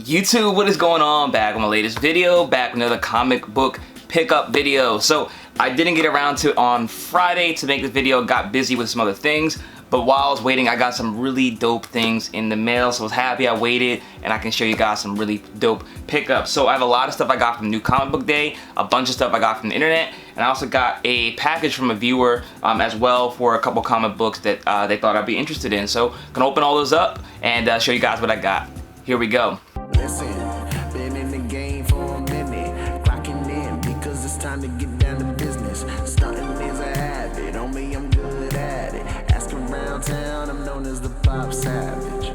YouTube, what is going on? Back with my latest video, back with another comic book pickup video. So I didn't get around to on Friday to make this video, got busy with some other things, but while I was waiting I got some really dope things in the mail, so I was happy I waited and I can show you guys some really dope pickups. So I have a lot of stuff I got from New Comic Book Day, a bunch of stuff I got from the internet, and I also got a package from a viewer as well for a couple comic books that they thought I'd be interested in. So I'm gonna open all those up and show you guys what I got. Here we go. Listen, been in the game for a minute, clocking in because it's time to get down to business. Stunting is a habit, on me I'm good at it. Ask around town, I'm known as the Popsavage.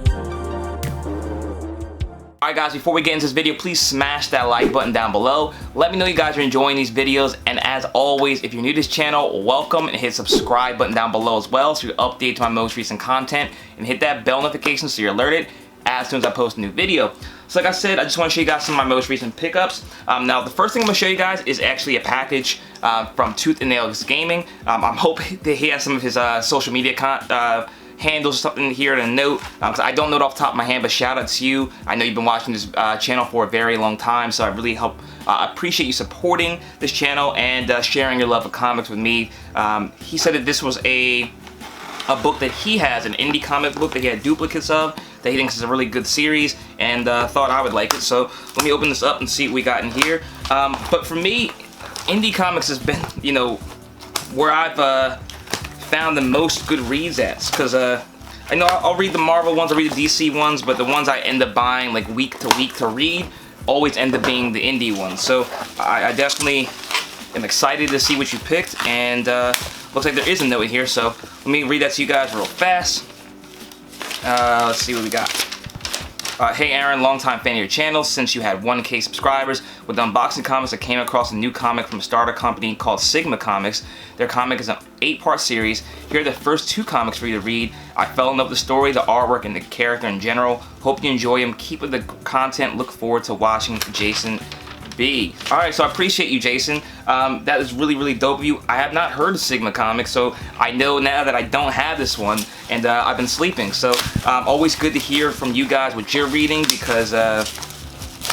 Alright guys, before we get into this video, please smash that like button down below. Let me know you guys are enjoying these videos, and as always, if you're new to this channel, welcome, and hit subscribe button down below as well so you're updated to my most recent content, and hit that bell notification so you're alerted as soon as I post a new video. So like I said, I just want to show you guys some of my most recent pickups. Now the first thing I'm going to show you guys is actually a package from Tooth and Nails Gaming. I'm hoping that he has some of his social media handles or something here in a note, because I don't know it off the top of my head, but shout out to you. I know you've been watching this channel for a very long time, so I really appreciate you supporting this channel and sharing your love of comics with me. He said that this was a book that he has, an indie comic book that he had duplicates of, that he thinks is a really good series, and thought I would like it. So let me open this up and see what we got in here. But for me, indie comics has been, you know, where I've found the most good reads at, because I know I'll read the Marvel ones, I'll read the DC ones, but the ones I end up buying like week to read always end up being the indie ones. So I definitely am excited to see what you picked, and looks like there is a note here, so let me read that to you guys real fast. Let's see what we got. Hey Aaron, longtime fan of your channel. Since you had 1K subscribers, with unboxing comics, I came across a new comic from a starter company called Sigma Comics. Their comic is an 8-part series. Here are the first 2 comics for you to read. I fell in love with the story, the artwork, and the character in general. Hope you enjoy them. Keep with the content. Look forward to watching. Jason B. Alright, so I appreciate you, Jason. That is really dope of you. I have not heard of Sigma Comics, so I know now that I don't have this one, and I've been sleeping. So always good to hear from you guys what you're reading, because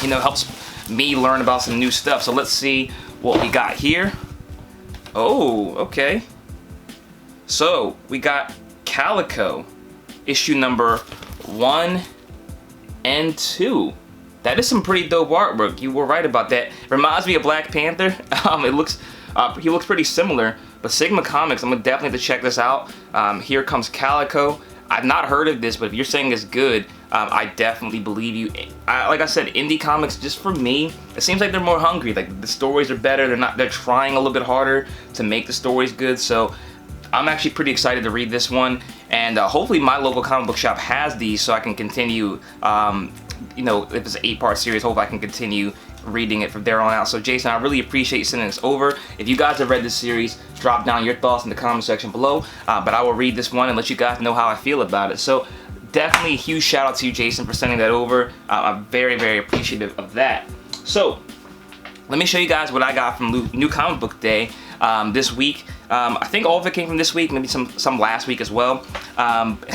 you know, it helps me learn about some new stuff. So let's see what we got here. Oh, okay. So we got Calico, issue number 1 and 2. That is some pretty dope artwork. You were right about that. Reminds me of Black Panther. He looks pretty similar. But Sigma Comics, I'm gonna definitely have to check this out. Here comes Calico. I've not heard of this, but if you're saying it's good, I definitely believe you. Like I said, indie comics, just for me, it seems like they're more hungry. Like the stories are better. They're trying a little bit harder to make the stories good. So I'm actually pretty excited to read this one, and hopefully my local comic book shop has these, so I can continue. You know, if it's an 8-part series, hopefully I can continue reading it from there on out. So Jason, I really appreciate you sending this over. If you guys have read this series, drop down your thoughts in the comment section below. But I will read this one and let you guys know how I feel about it. So definitely a huge shout out to you, Jason, for sending that over. I'm very appreciative of that. So let me show you guys what I got from New Comic Book Day this week. I think all of it came from this week, maybe some last week as well.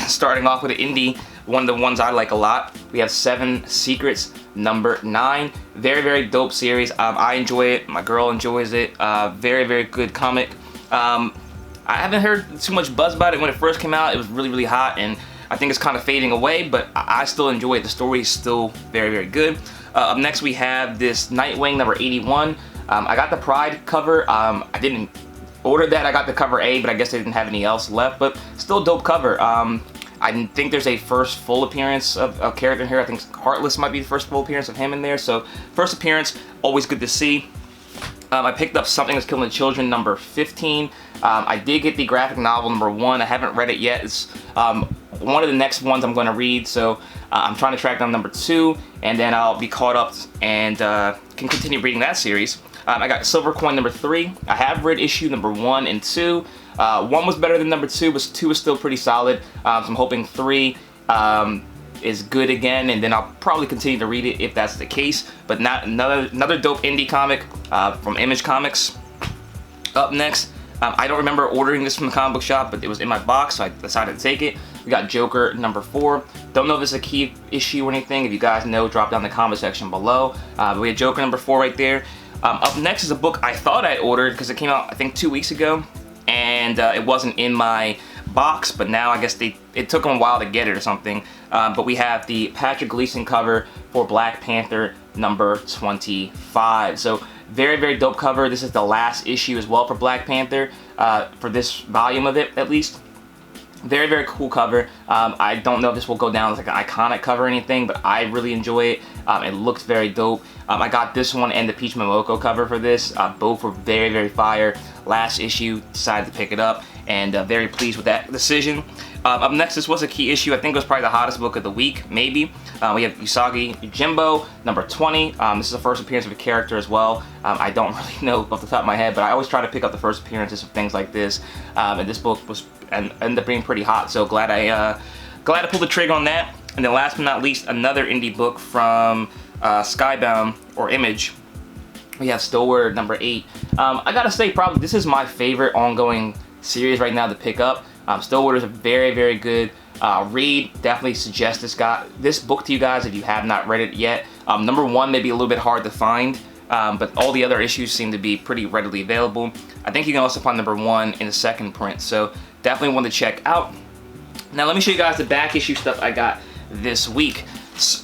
Starting off with an indie, one of the ones I like a lot. We have 7 Secrets number 9. Very dope series. I enjoy it. My girl enjoys it. Very good comic. I haven't heard too much buzz about it. When it first came out, it was really hot, and I think it's kind of fading away, but I still enjoy it. The story is still very good. Up next we have this Nightwing number 81. I got the Pride cover. I didn't order that. I got the cover A, but I guess they didn't have any else left, but still a dope cover. I think there's a first full appearance of a character here. I think Heartless might be the first full appearance of him in there. So first appearance, always good to see. I picked up Something That's Killing the Children number 15. I did get the graphic novel number 1. I haven't read it yet. It's one of the next ones I'm going to read. So I'm trying to track down number 2, and then I'll be caught up and can continue reading that series. I got Silver Coin number 3. I have read issue number 1 and 2. 1 was better than number 2, but 2 is still pretty solid. So I'm hoping 3 is good again, and then I'll probably continue to read it if that's the case. But not another dope indie comic from Image Comics. Up next, I don't remember ordering this from the comic book shop, but it was in my box, so I decided to take it. we got Joker number 4. Don't know if this is a key issue or anything. If you guys know, drop down in the comment section below. But we had Joker number 4 right there. Up next is a book I thought I ordered because it came out I think 2 weeks ago, and it wasn't in my box, but now I guess it took them a while to get it or something. But we have the Patrick Gleason cover for Black Panther number 25. So very, very dope cover. This is the last issue as well for Black Panther, for this volume of it at least. Very, very cool cover. I don't know if this will go down as like an iconic cover or anything, but I really enjoy it. It looks very dope. I got this one and the Peach Momoko cover for this. Both were very, very fire. Last issue, decided to pick it up, and very pleased with that decision. Up next, this was a key issue. I think it was probably the hottest book of the week, maybe. We have Usagi Yojimbo, number 20. This is the first appearance of a character as well. I don't really know off the top of my head, but I always try to pick up the first appearances of things like this. And this book was ended up being pretty hot, so glad I pulled the trigger on that. And then last but not least, another indie book from Skybound or Image. We have Stillward number 8. I gotta say, probably this is my favorite ongoing series right now to pick up. Stillward is a very, very good read. Definitely suggest this book to you guys if you have not read it yet. Number 1 may be a little bit hard to find, but all the other issues seem to be pretty readily available. I think you can also find number 1 in the second print, so definitely one to check out. Now let me show you guys the back issue stuff I got this week.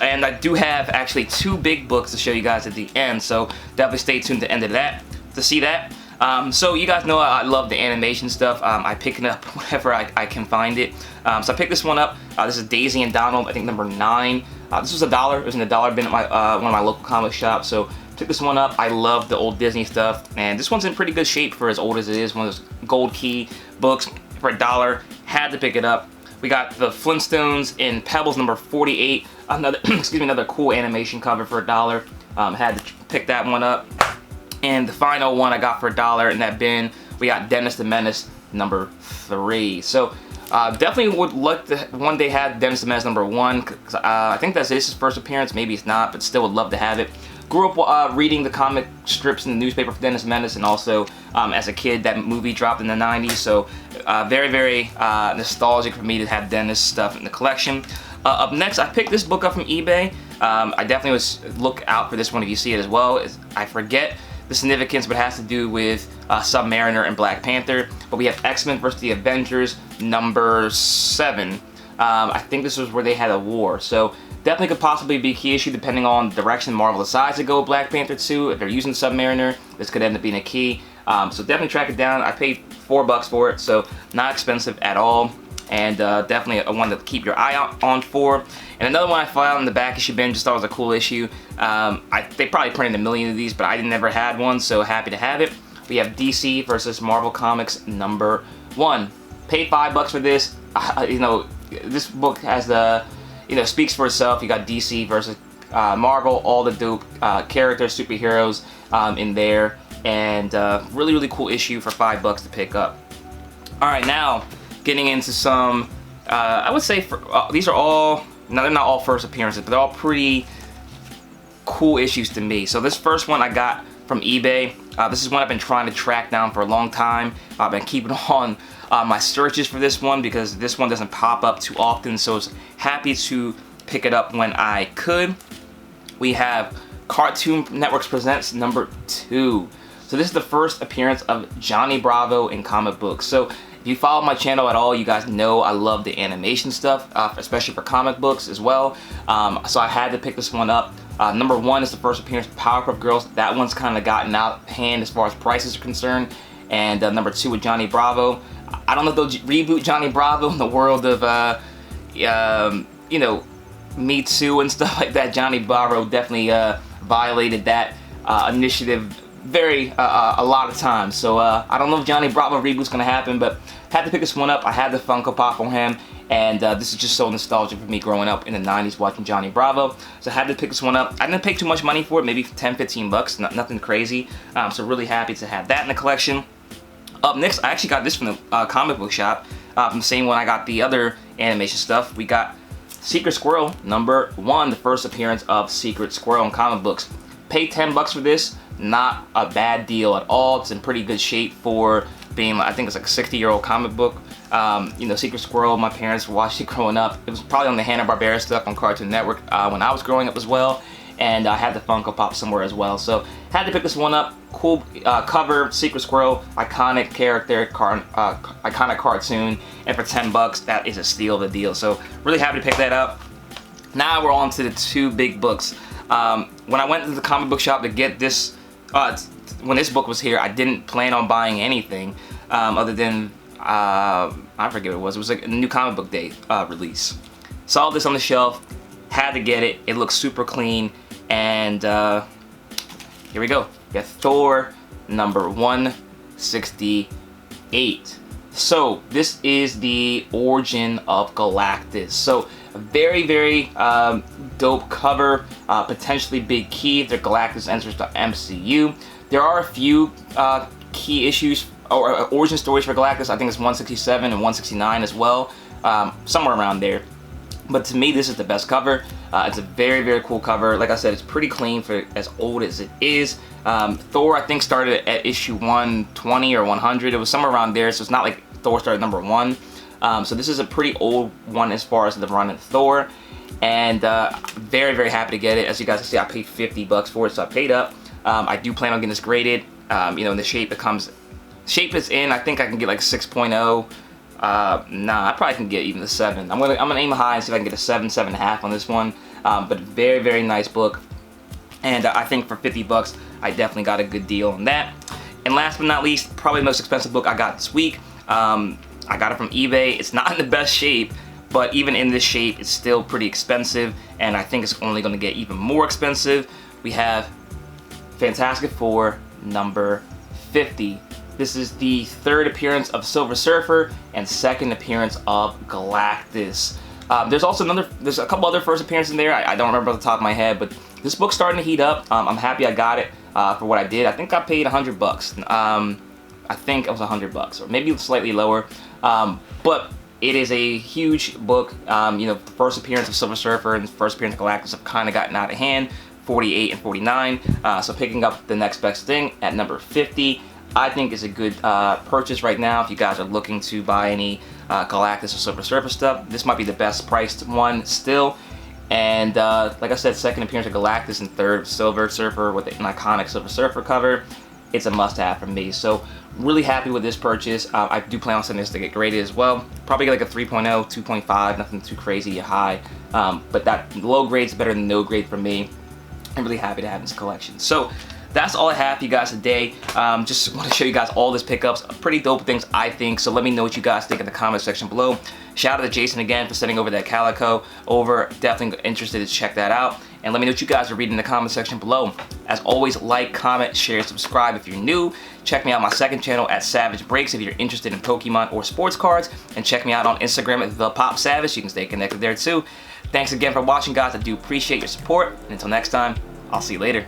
And I do have actually 2 big books to show you guys at the end, so definitely stay tuned to the end of that to see that. So you guys know I love the animation stuff. I pick it up whenever I can find it. So I picked this one up. This is Daisy and Donald, I think number 9. This was $1. It was in the $1 bin at one of my local comic shops. So took this one up. I love the old Disney stuff, and this one's in pretty good shape for as old as it is. One of those gold key books for $1. Had to pick it up. We got the Flintstones in Pebbles number 48. Another another cool animation cover for $1. Had to pick that one up. And the final one I got for $1 in that bin, we got Dennis the Menace number 3. So definitely would like to one day have Dennis the Menace number 1. Cause, I think that's his first appearance, maybe it's not, but still would love to have it. Grew up reading the comic strips in the newspaper for Dennis the Menace, and also as a kid that movie dropped in the 90s, so very, very nostalgic for me to have Dennis stuff in the collection. Up next, I picked this book up from eBay. I definitely would look out for this one if you see it as well. I forget the significance, but it has to do with Submariner and Black Panther. But we have X-Men vs. the Avengers number 7. I think this was where they had a war, so definitely could possibly be a key issue depending on the direction Marvel decides to go with Black Panther 2. If they're using Submariner, this could end up being a key. So definitely track it down. I paid $4 for it, so not expensive at all. And definitely a one to keep your eye out on for. And another one I found in the back issue bin, just thought it was a cool issue. They probably printed a million of these, but I never had one, so happy to have it. We have DC versus Marvel Comics number 1. Paid $5 for this. You know, this book has the, speaks for itself. You got DC versus Marvel, all the dope characters, superheroes in there, and really, really cool issue for $5 to pick up. All right, now getting into some, I would say these are all, no, they're not all first appearances, but they're all pretty cool issues to me. So this first one I got from eBay. This is one I've been trying to track down for a long time. I've been keeping on my searches for this one because this one doesn't pop up too often, so I was happy to pick it up when I could. We have Cartoon Networks Presents number 2. So this is the first appearance of Johnny Bravo in comic books. So if you follow my channel at all, you guys know I love the animation stuff, especially for comic books as well. So I had to pick this one up. Number 1 is the first appearance of Powerpuff Girls. That one's kind of gotten out of hand as far as prices are concerned. And number 2 with Johnny Bravo. I don't know if they'll reboot Johnny Bravo in the world of, Me Too and stuff like that. Johnny Bravo definitely violated that initiative a lot of times. So I don't know if Johnny Bravo reboot's gonna happen, but had to pick this one up. I had the Funko Pop on him, and this is just so nostalgic for me growing up in the 90s watching Johnny Bravo. So I had to pick this one up. I didn't pay too much money for it, maybe 10-15 bucks, nothing crazy. So really happy to have that in the collection. Up next, I actually got this from the comic book shop, from the same one I got the other animation stuff. We got Secret Squirrel number 1, the first appearance of Secret Squirrel in comic books. Paid $10 for this. Not a bad deal at all. It's in pretty good shape for being, I think it's like a 60-year-old comic book. You know, Secret Squirrel, my parents watched it growing up. It was probably on the Hanna-Barbera stuff on Cartoon Network when I was growing up as well. And I had the Funko Pop somewhere as well. So had to pick this one up. Cool cover, Secret Squirrel, iconic character, iconic cartoon. And for 10 bucks, that is a steal of the deal. So really happy to pick that up. Now we're on to the two big books. When I went to the comic book shop to get this, when this book was here, I didn't plan on buying anything other than, I forget what it was. It was like a new comic book day release. Saw this on the shelf, had to get it. It looks super clean. And here we go. We got Thor number 168. So this is the origin of Galactus. So a very, very dope cover, potentially big key if the Galactus enters the MCU. There are a few key issues or origin stories for Galactus. I think it's 167 and 169 as well, somewhere around there. But to me, this is the best cover. It's a very, very cool cover. Like I said, it's pretty clean for as old as it is. Thor, I think, started at issue 120 or 100. It was somewhere around there, so it's not like Thor started number 1. So this is a pretty old one as far as the run of Thor. And very, very happy to get it. As you guys can see, I paid 50 bucks for it, so I paid up. I do plan on getting this graded. You know, in the shape it comes. Shape it's in, I think I can get like 6.0. Nah, I probably can get even the 7. I'm gonna aim high and see if I can get a 7, 7.5 on this one. But very, very nice book. And I think for 50 bucks, I definitely got a good deal on that. And last but not least, probably the most expensive book I got this week. I got it from eBay. It's not in the best shape, but even in this shape, it's still pretty expensive. And I think it's only gonna get even more expensive. We have Fantastic Four number 50. This is the 3rd appearance of Silver Surfer and 2nd appearance of Galactus. There's a couple other first appearances in there. I don't remember off the top of my head, but this book's starting to heat up. I'm happy I got it for what I did. I think I paid 100 bucks. I think it was 100 bucks, or maybe slightly lower. But it is a huge book. You know, the first appearance of Silver Surfer and the first appearance of Galactus have kind of gotten out of hand, 48 and 49. So picking up the next best thing at number 50. I think is a good purchase right now if you guys are looking to buy any Galactus or Silver Surfer stuff. This might be the best priced one still. And like I said, 2nd appearance of Galactus and 3rd Silver Surfer with an iconic Silver Surfer cover. It's a must-have for me. So really happy with this purchase. I do plan on sending this to get graded as well. Probably get like a 3.0, 2.5, nothing too crazy high. But that low grade's better than no grade for me. I'm really happy to have this collection. So that's all I have for you guys today. Just want to show you guys all these pickups. Pretty dope things, I think. So let me know what you guys think in the comment section below. Shout out to Jason again for sending over that Calico over. Definitely interested to check that out. And let me know what you guys are reading in the comment section below. As always, like, comment, share, subscribe if you're new. Check me out on my 2nd channel at Savage Breaks if you're interested in Pokemon or sports cards. And check me out on Instagram at ThePopSavage. You can stay connected there too. Thanks again for watching, guys. I do appreciate your support. And until next time, I'll see you later.